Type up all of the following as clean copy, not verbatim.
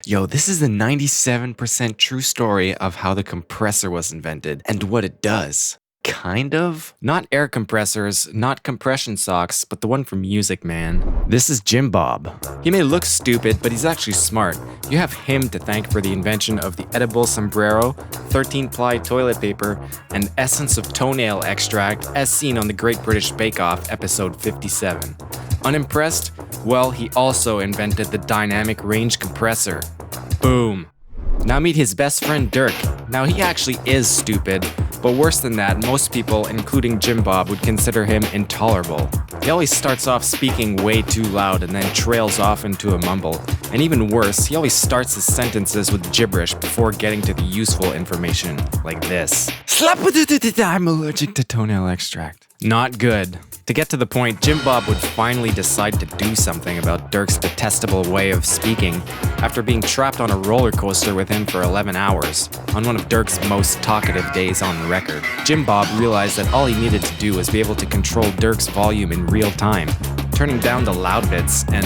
Yo, this is the 97% true story of how the compressor was invented and what it does. Kind of. Not air compressors, not compression socks, but the one for music, man. This is Jim Bob. He may look stupid, but he's actually smart. You have him to thank for the invention of the edible sombrero, 13-ply toilet paper, and essence of toenail extract as seen on the Great British Bake Off episode 57. Unimpressed? Well, he also invented the dynamic range compressor. Boom. Now meet his best friend Dirk. Now he actually is stupid, but worse than that, most people, including Jim Bob, would consider him intolerable. He always starts off speaking way too loud and then trails off into a mumble. And even worse, he always starts his sentences with gibberish before getting to the useful information, like this. I'm allergic to toenail extract. Not good. To get to the point, Jim Bob would finally decide to do something about Dirk's detestable way of speaking after being trapped on a roller coaster with him for 11 hours, on one of Dirk's most talkative days on record. Jim Bob realized that all he needed to do was be able to control Dirk's volume in real time, turning down the loud bits and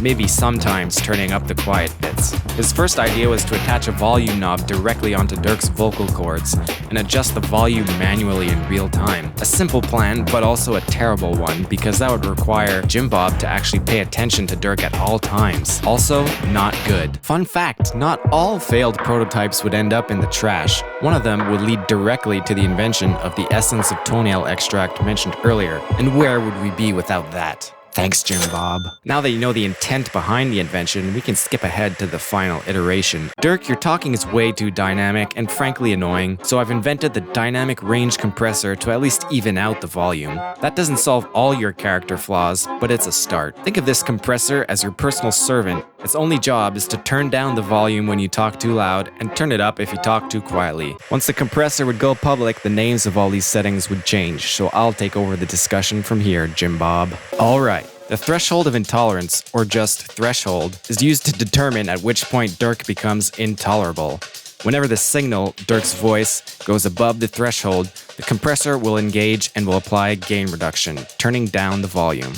maybe sometimes turning up the quiet bits. His first idea was to attach a volume knob directly onto Dirk's vocal cords and adjust the volume manually in real time. A simple plan, but also a terrible one, because that would require Jim Bob to actually pay attention to Dirk at all times. Also, not good. Fun fact, not all failed prototypes would end up in the trash. One of them would lead directly to the invention of the essence of toenail extract mentioned earlier. And where would we be without that? Thanks, Jim Bob. Now that you know the intent behind the invention, we can skip ahead to the final iteration. Dirk, your talking is way too dynamic and frankly annoying, so I've invented the dynamic range compressor to at least even out the volume. That doesn't solve all your character flaws, but it's a start. Think of this compressor as your personal servant. Its only job is to turn down the volume when you talk too loud and turn it up if you talk too quietly. Once the compressor would go public, the names of all these settings would change, so I'll take over the discussion from here, Jim Bob. Alright. The threshold of intolerance, or just threshold, is used to determine at which point Dirk becomes intolerable. Whenever the signal, Dirk's voice, goes above the threshold, the compressor will engage and will apply gain reduction, turning down the volume.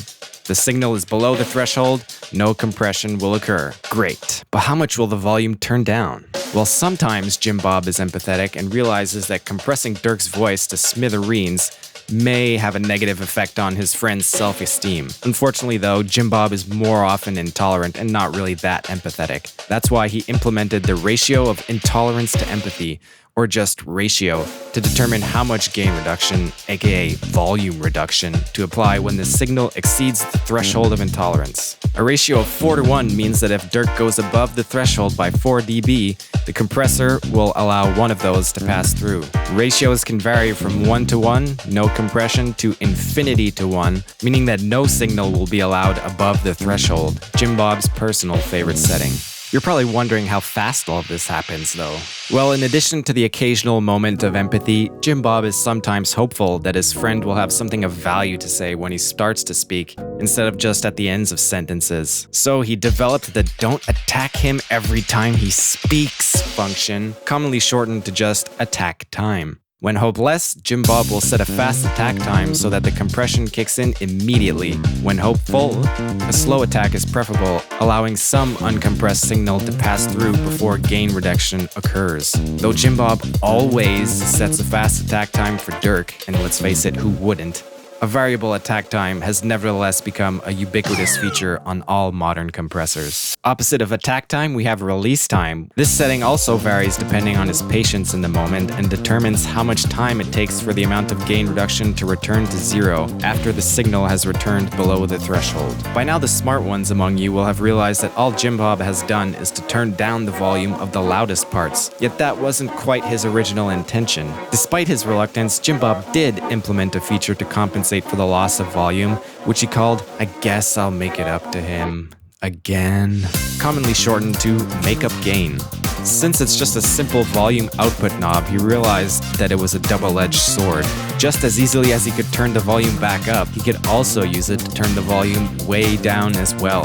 The signal is below the threshold, no compression will occur. Great. But how much will the volume turn down? Well, sometimes Jim Bob is empathetic and realizes that compressing Dirk's voice to smithereens may have a negative effect on his friend's self-esteem. Unfortunately though, Jim Bob is more often intolerant and not really that empathetic. That's why he implemented the ratio of intolerance to empathy, or just ratio, to determine how much gain reduction, aka volume reduction, to apply when the signal exceeds the threshold of intolerance. A ratio of 4:1 means that if Dirk goes above the threshold by 4 dB, the compressor will allow one of those to pass through. Ratios can vary from 1:1, no compression, to infinity to 1, meaning that no signal will be allowed above the threshold, Jim Bob's personal favorite setting. You're probably wondering how fast all of this happens, though. Well, in addition to the occasional moment of empathy, Jim Bob is sometimes hopeful that his friend will have something of value to say when he starts to speak, instead of just at the ends of sentences. So he developed the "don't attack him every time he speaks" function, commonly shortened to just attack time. When hopeless, Jim Bob will set a fast attack time so that the compression kicks in immediately. When hopeful, a slow attack is preferable, allowing some uncompressed signal to pass through before gain reduction occurs. Though Jim Bob always sets a fast attack time for Dirk, and let's face it, who wouldn't? A variable attack time has nevertheless become a ubiquitous feature on all modern compressors. Opposite of attack time, we have release time. This setting also varies depending on his patience in the moment and determines how much time it takes for the amount of gain reduction to return to zero after the signal has returned below the threshold. By now, the smart ones among you will have realized that all Jim Bob has done is to turn down the volume of the loudest parts, yet that wasn't quite his original intention. Despite his reluctance, Jim Bob did implement a feature to compensate for the loss of volume, which he called "I guess I'll make it up to him again," commonly shortened to "make up gain." Since it's just a simple volume output knob, he realized that it was a double-edged sword. Just as easily as he could turn the volume back up, he could also use it to turn the volume way down as well,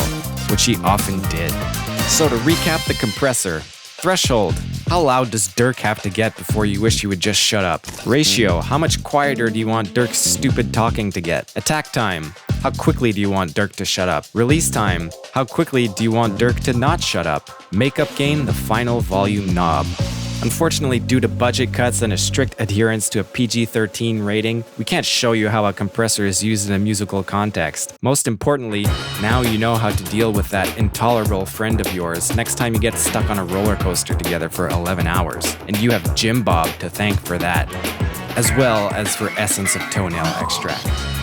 which he often did. So to recap the compressor: threshold, how loud does Dirk have to get before you wish he would just shut up? Ratio, how much quieter do you want Dirk's stupid talking to get? Attack time, How quickly do you want Dirk to shut up? Release time. How quickly do you want Dirk to not shut up? Makeup gain, the final volume knob. Unfortunately, due to budget cuts and a strict adherence to a PG-13 rating, we can't show you how a compressor is used in a musical context. Most importantly, now you know how to deal with that intolerable friend of yours next time you get stuck on a roller coaster together for 11 hours. And you have Jim Bob to thank for that, as well as for essence of toenail extract.